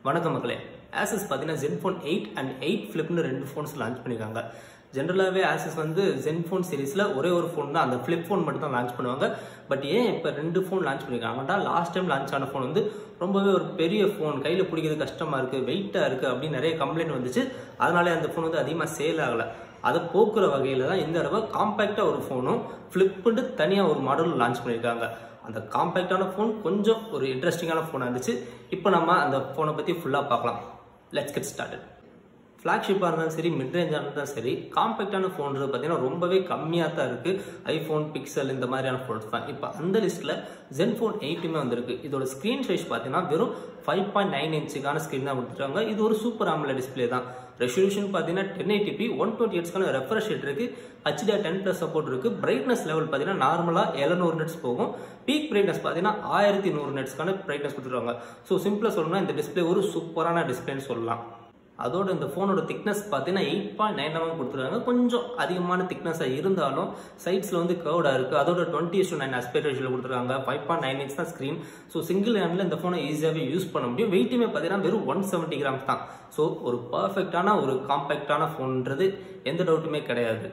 வணக்கம் மக்களே. Asus பார்த்தீங்கன்னா Zenfone 8 and 8 Flipனு ரெண்டு ஃபோன்ஸ் லான்ச் பண்ணிருக்காங்க. ஜெனரலாகவே Asus வந்து Zenfone சீரிஸில் ஒரே ஒரு ஃபோன் தான், அந்த ஃப்ளிப் ஃபோன் மட்டும் தான் லான்ச் பண்ணுவாங்க. பட் ஏன் இப்போ ரெண்டு ஃபோன் லான்ச் பண்ணியிருக்காங்கன்னா, லாஸ்ட் டைம் லான்ச் ஆன ஃபோன் வந்து ரொம்பவே ஒரு பெரிய ஃபோன், கையில் பிடிக்கிறது கஷ்டமாக இருக்குது, வெயிட்டாக இருக்குது அப்படின்னு நிறைய கம்ப்ளைண்ட் வந்துச்சு. அதனாலே அந்த ஃபோன் வந்து அதிகமாக சேல் ஆகலை. அதை போக்குற வகையில் தான் இந்த தடவை காம்பேக்டாக ஒரு ஃபோனும் ஃப்ளிப்புன்ட்டு தனியாக ஒரு மாடலும் லான்ச் பண்ணியிருக்காங்க. அந்த காம்பேக்டான ஃபோன் கொஞ்சம் ஒரு இன்ட்ரெஸ்டிங்கான ஃபோனாக இருந்துச்சு. இப்போ நம்ம அந்த ஃபோனை பற்றி ஃபுல்லாக பார்க்கலாம். Let's get started. ஃப்ளாக்ஷிப்பாக இருந்தாலும் சரி, மிட் ரேஞ்சாக இருந்தாலும் சரி, காம்பேக்டான ஃபோன்றது பார்த்தீங்கன்னா ரொம்பவே கம்மியாக தான் இருக்குது. ஐஃபோன், பிக்சல் இந்த மாதிரியான ஃபோன்ஸ் தான். இப்போ அந்த லிஸ்ட்டில் Zenfone 8மே வந்திருக்கு. இதோட ஸ்க்ரீன் சைஸ் பார்த்தீங்கன்னா வெறும் 5.9 இன்ச்சுக்கான ஸ்க்ரீன் தான் கொடுத்துருக்காங்க. இது ஒரு சூப்பர் AMOLED டிஸ்பிளே தான். ரெசல்யூஷன் பார்த்தீங்கன்னா 1080p 120Hz ரெஃப்ரெஷ் ரேட் இருக்குது. HDR10+ சப்போர்ட் இருக்குது. பிரைட்னஸ் லெவல் பார்த்தீங்கன்னா நார்மலாக 700 nits போகும். பீக் பிரைட்னஸ் பார்த்தீங்கன்னா 1100 nitsக்கான பிரைட்னஸ் கொடுத்துருவாங்க. ஸோ சிம்பிளாக சொல்லணும்னா இந்த டிஸ்பிளே ஒரு சூப்பரான டிஸ்பிளேன்னு சொல்லலாம். அதோட இந்த ஃபோனோட திக்னஸ் பார்த்தீங்கன்னா 8.9 mm கொடுத்துருக்காங்க. கொஞ்சம் அதிகமான திக்னஸாக இருந்தாலும் சைட்ஸில் வந்து கர்வ்டாக இருக்குது. அதோட 20:9 ஆஸ்பெக்ட் ரேஷியோவில் கொடுத்துருக்காங்க. 5.9 inch தான் ஸ்க்ரீன். ஸோ சிங்கிள் ஹேண்டில் இந்த ஃபோனை ஈஸியாகவே யூஸ் பண்ண முடியும். வெயிட்டுமே பார்த்தீங்கன்னா வெறும் 170 grams தான். ஸோ ஒரு பர்ஃபெக்டான ஒரு காம்பேக்டான ஃபோன்ன்றது எந்த டவுட்டுமே கிடையாது.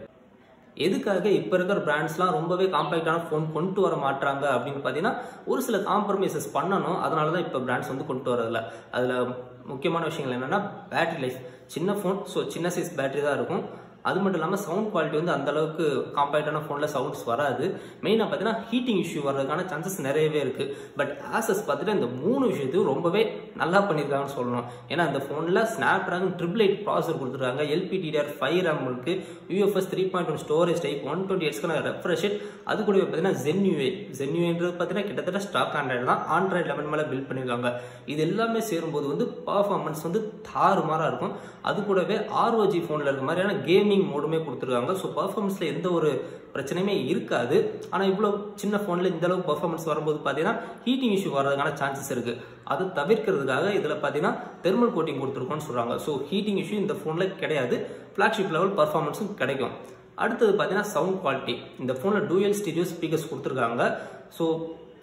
எதுக்காக இப்போ இருக்கிற பிராண்ட்ஸ்லாம் ரொம்பவே காம்பேக்டான ஃபோன் கொண்டு வர மாட்டாங்க அப்படின்னு பார்த்தீங்கன்னா, ஒரு சில காம்ப்ரமைசஸ் பண்ணணும். அதனால தான் இப்போ பிராண்ட்ஸ் வந்து கொண்டு வரதில்ல. அதில் முக்கியமான விஷயங்கள் என்னென்னா பேட்டரி லைஃப். சின்ன ஃபோன், ஸோ சின்ன சைஸ் பேட்டரி தான் இருக்கும். அது மட்டும் இல்லாமல் சவுண்ட் குவாலிட்டி வந்து அந்த அளவுக்கு காம்பேக்டான ஃபோனில் சவுண்ட்ஸ் வராது. மெயினாக பார்த்தீங்கன்னா ஹீட்டிங் இஷ்யூ வர்றதுக்கான சான்சஸ் நிறையவே இருக்குது. பட் Asus பார்த்துட்டு இந்த 3 விஷயத்தையும் ரொம்பவே நல்லா பண்ணியிருக்காங்கன்னு சொல்லணும். ஏன்னா இந்த ஃபோனில் Snapdragon 888 ப்ராசஸர் கொடுத்துருக்காங்க. LPDDR5 RAM இருக்குது. UFS 3.1 storage type, 120Hz refresh rate. அது கூட பார்த்தீங்கன்னா Zenui பார்த்தீங்கன்னா கிட்டத்தட்ட ஸ்டாக் ஆண்ட்ராய்டு தான். Android 11 மேலே பில்ட் பண்ணியிருக்காங்க. இது எல்லாமே சேரும்போது வந்து பர்ஃபார்மன்ஸ் வந்து தாறுமாறாக இருக்கும். அது கூடவே ROG ஃபோனில் இருக்க மாதிரியான கேமிங் மோடுமே கொடுத்துருக்காங்க. ஸோ பர்ஃபார்மன்ஸில் எந்த ஒரு பிரச்சனையுமே இருக்காது. ஆனால் இவ்வளோ சின்ன ஃபோனில் இந்த அளவுக்கு பர்ஃபார்மன்ஸ் வரும்போது பார்த்தீங்கன்னா ஹீட்டிங் இஷ்யூ வர்றதுக்கான சான்சஸ் இருக்குது. அது தவிர்க்கிறதுக்காக இதில் பார்த்தீங்கன்னா தெர்மல் கோட்டிங் கொடுத்துருக்கோன்னு சொல்கிறாங்க. ஸோ ஹீட்டிங் இஷ்யூ இந்த ஃபோனில் கிடையாது. ஃப்ளாக்ஷிப் லெவல் பர்ஃபார்மன்ஸும் கிடைக்கும். அடுத்தது பார்த்தீங்கன்னா சவுண்ட் குவாலிட்டி. இந்த ஃபோனில் டூயல் ஸ்டீரியோ ஸ்பீக்கர்ஸ் கொடுத்துருக்காங்க. ஸோ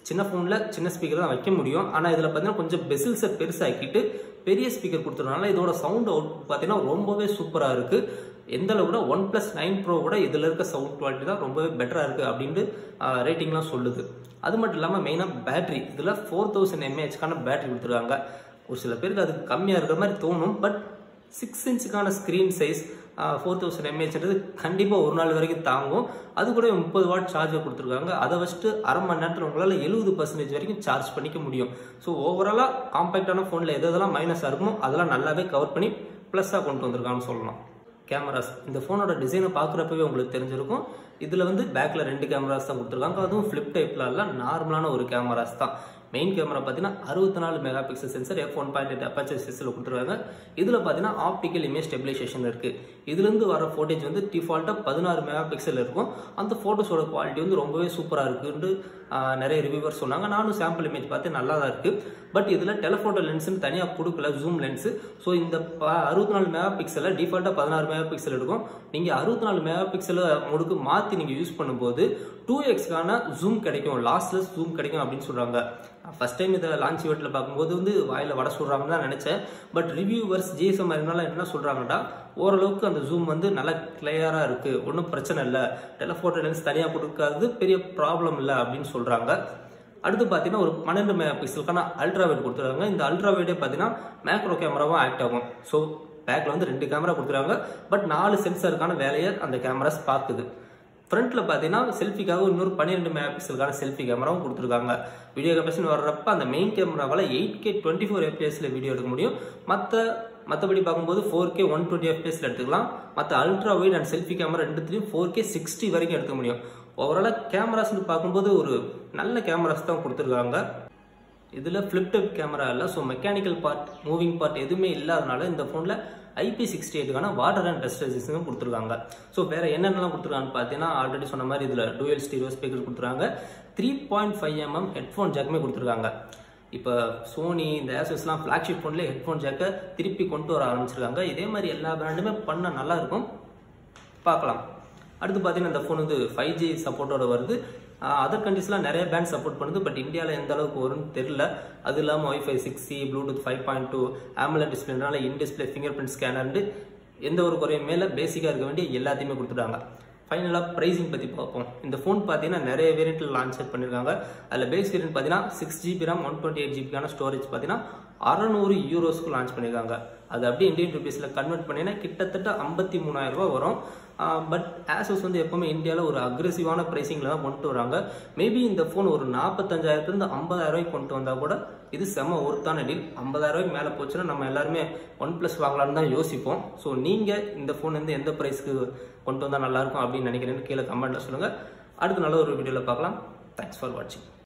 சின்ன ஃபோனில் சின்ன ஸ்பீக்கர் தான் வைக்க முடியும். ஆனால் இதில் பார்த்தீங்கன்னா கொஞ்சம் பெசில்ஸை பெருசாக்கிட்டு பெரிய ஸ்பீக்கர் கொடுத்துருக்கனால இதோட சவுண்ட் அவுட் பார்த்தீங்கன்னா ரொம்பவே சூப்பராக இருக்குது. எந்த அளவு கூட OnePlus 9 Pro கூட இதில் இருக்க சவுண்ட் குவாலிட்டி தான் ரொம்பவே பெட்டராக இருக்குது அப்படின்ட்டு ரேட்டிங்லாம் சொல்லுது. அது மட்டும் இல்லாமல் மெயினாக பேட்டரி, இதில் 4000 mAhக்கான பேட்டரி கொடுத்துருக்காங்க. ஒரு சில பேருக்கு அது கம்மியாக இருக்கிற மாதிரி தோணும். பட் 6 inchக்கான ஸ்க்ரீன் சைஸ் 4000 mAhன்றது கண்டிப்பாக ஒரு நாள் வரைக்கும் தாங்கும். அது கூட 30 வாட் சார்ஜர் கொடுத்துருக்காங்க. அதை வச்சுட்டு அரை மணி நேரத்தில் உங்களால் 70% வரைக்கும் சார்ஜ் பண்ணிக்க முடியும். ஸோ ஓவராலாக காம்பேக்டான ஃபோனில் எதெல்லாம் மைனஸாக இருக்குமோ அதெல்லாம் நல்லாவே கவர் பண்ணி ப்ளஸ்ஸாக கொண்டு வந்திருக்காங்கன்னு சொல்லலாம். கேமராஸ், இந்த ஃபோனோட டிசைனை பார்க்குறப்பவே உங்களுக்கு தெரிஞ்சிருக்கும். இதில் வந்து பேக்கில் 2 கேமராஸ் தான் கொடுத்துருக்காங்க. அதுவும் ஃப்ளிப் டைப்பில் இல்லை, நார்மலான ஒரு கேமராஸ் தான். மெயின் கேமரா பார்த்தீங்கன்னா 64 மெகாபிக்சல் சென்சர் f1.8 அபர்ச்சர் சைஸில் கொடுத்துருக்காங்க. இதில் பார்த்தீங்கன்னா ஆப்டிக்கல் இமேஜ் ஸ்டெபிலைசேஷன் இருக்குது. இதுலேருந்து வர ஃபோட்டேஜ் வந்து டிஃபால்ட்டாக 16 மெகாபிக்சல் இருக்கும். அந்த ஃபோட்டோஸோட குவாலிட்டி வந்து ரொம்பவே சூப்பராக இருக்குன்னு நிறைய ரிவ்யூவர்ஸ் சொன்னாங்க. நானும் சாம்பிள் இமேஜ் பார்த்து நல்லா தான் இருக்குது. பட் இதில் டெலஃபோட்டோ லென்ஸ்னு தனியாக கொடுக்கல, ஜூம் லென்ஸு. ஸோ இந்த 64 மெகாபிக்சலில் டிஃபால்ட்டாக 16 மெகாபிக்சல் இருக்கும். நீங்கள் 64 மெகாபிக்சலை மோடுக்கு மாற்றி நீங்கள் யூஸ் பண்ணும்போது 2xக்கான ஜூம் கிடைக்கும், லாஸ்லெஸ் ஜூம் கிடைக்கும் அப்படின்னு சொல்கிறாங்க. ஃபர்ஸ்ட் டைம் இதை லான்ச் ஈவெண்ட்டில் பார்க்கும்போது வந்து வாயில் வட சொல்கிறாங்கன்னு தான் நினச்சேன். பட் ரிவ்யூவர்ஸ் GSM என்ன சொல்கிறாங்கன்னா, ஓரளவுக்கு அந்த ஜூம் வந்து நல்லா கிளியராக இருக்குது, ஒன்றும் பிரச்சனை இல்லை, டெலஃபோட்டோ லென்ஸ் தனியாக கொடுக்காது பெரிய ப்ராப்ளம் இல்லை அப்படின்னு சொல்கிறாங்க. அடுத்து பார்த்தீங்கன்னா ஒரு 12 மெகாபிக்சலுக்கான அல்ட்ராவைட் கொடுத்துருக்காங்க. இந்த அல்ட்ராவைடே பார்த்தீங்கன்னா மேக்ரோ கேமராவும் ஆக்ட் ஆகும். ஸோ பேக்கில் வந்து 2 கேமரா கொடுத்துருக்காங்க. பட் 4 சென்சருக்கான வேலையை அந்த கேமராஸ் பார்க்குது. ஃப்ரண்ட்டில் பார்த்தீங்கன்னா செல்ஃபிக்காக இன்னொரு 12 மெகாபிக்சலுக்கான செல்ஃபி கேமராவும் கொடுத்துருக்காங்க. வீடியோ கெப்பாசிட்டி வர்றப்ப அந்த மெயின் கேமராவால் 8K 24 fps வீடியோ எடுக்க முடியும். மற்றபடி பார்க்கும்போது 4K 120 fps எடுத்துக்கலாம். மற்ற ultra wide and selfie camera ரெண்டுத்துலையும் 4K 60 வரைக்கும் எடுக்க முடியும். ஓவராலாக கேமராஸ்னு பார்க்கும்போது ஒரு நல்ல கேமராஸ் தான் கொடுத்துருக்காங்க. இதில் ஃப்ளிப் டைப் கேமரா இல்லை. So mechanical part, moving part எதுவுமே இல்லாதனால இந்த ஃபோனில் IP68க்கான வாட்டர் அண்ட் டஸ்ட் ரெசிஸ்டன்ஸும் கொடுத்துருக்காங்க. ஸோ வேறு என்னென்னலாம் கொடுத்துருக்காங்கன்னு பார்த்தீங்கன்னா, ஆல்ரெடி சொன்ன மாதிரி இதில் டூயல் ஸ்டீரியோ ஸ்பீக்கர் கொடுத்துருக்காங்க. 3.5 mm ஹெட்ஃபோன் ஜாக்குமே கொடுத்துருக்காங்க. இப்போ சோனி, இந்த Asusலாம் ஃப்ளாக்ஷிப் ஃபோன்லேயே ஹெட்ஃபோன் ஜாக்கை திருப்பி கொண்டு வர ஆரம்பிச்சிருக்காங்க. இதே மாதிரி எல்லா பிராண்டுமே பண்ண நல்லாயிருக்கும், பார்க்கலாம். அடுத்து பார்த்தீங்கன்னா இந்த ஃபோன் வந்து 5G சப்போர்ட்டோட வருது. அதர் கண்ட்ரீஸ்லாம் நிறைய பேண்ட் சப்போர்ட் பண்ணுது, பட் இந்தியாவில் எந்த அளவுக்கு வரும்னு தெரியல. அது இல்லாமல் Wi-Fi 6E, Bluetooth 5.2, AMOLED டிஸ்பிளேனால in display fingerprint scanner எந்த ஒரு குறையும் மேலே பேசிக்காக இருக்க வேண்டிய எல்லாத்தையுமே கொடுத்துட்டாங்க. ஃபைனலாக ப்ரைஸிங் பற்றி பார்ப்போம். இந்த ஃபோன் பார்த்தீங்கன்னா நிறைய வேரியண்ட்டில் லான்ச் பண்ணியிருக்காங்க. அதில் பேஸ் வேரியன்ட் பார்த்தீங்கன்னா 6GB RAM 128GB ஸ்டோரேஜ் பார்த்தீங்கன்னா 600 யூரோஸ்க்கு லான்ச் பண்ணியிருக்காங்க. அது அப்படியே இந்தியன் ருபீஸில் கன்வெர்ட் பண்ணிங்கன்னா கிட்டத்தட்ட 53,000 ரூபா வரும். பட் Asus வந்து எப்பவுமே இந்தியாவில் ஒரு அக்ரெசிவான ப்ரைஸிங்கில் தான் கொண்டு வராங்க. மேபி இந்த ஃபோன் ஒரு 45,000 50,000 ரூபாய்க்கு கொண்டு வந்தால் கூட இது செம்ம ஒர்த்தான டீல். 50,000 ரூபாய்க்கு மேலே போச்சுன்னா நம்ம எல்லாருமே OnePlus வாங்கலான்னு தான் யோசிப்போம். ஸோ நீங்கள் இந்த ஃபோன் வந்து எந்த ப்ரைஸ்க்கு கொண்டு வந்தால் நல்லாயிருக்கும் அப்படின்னு நினைக்கிறேன்னு கீழே கமெண்ட்டில் சொல்லுங்கள். அடுத்து நல்ல ஒரு வீடியோவில் பார்க்கலாம். தேங்க்ஸ் ஃபார் வாட்சிங்.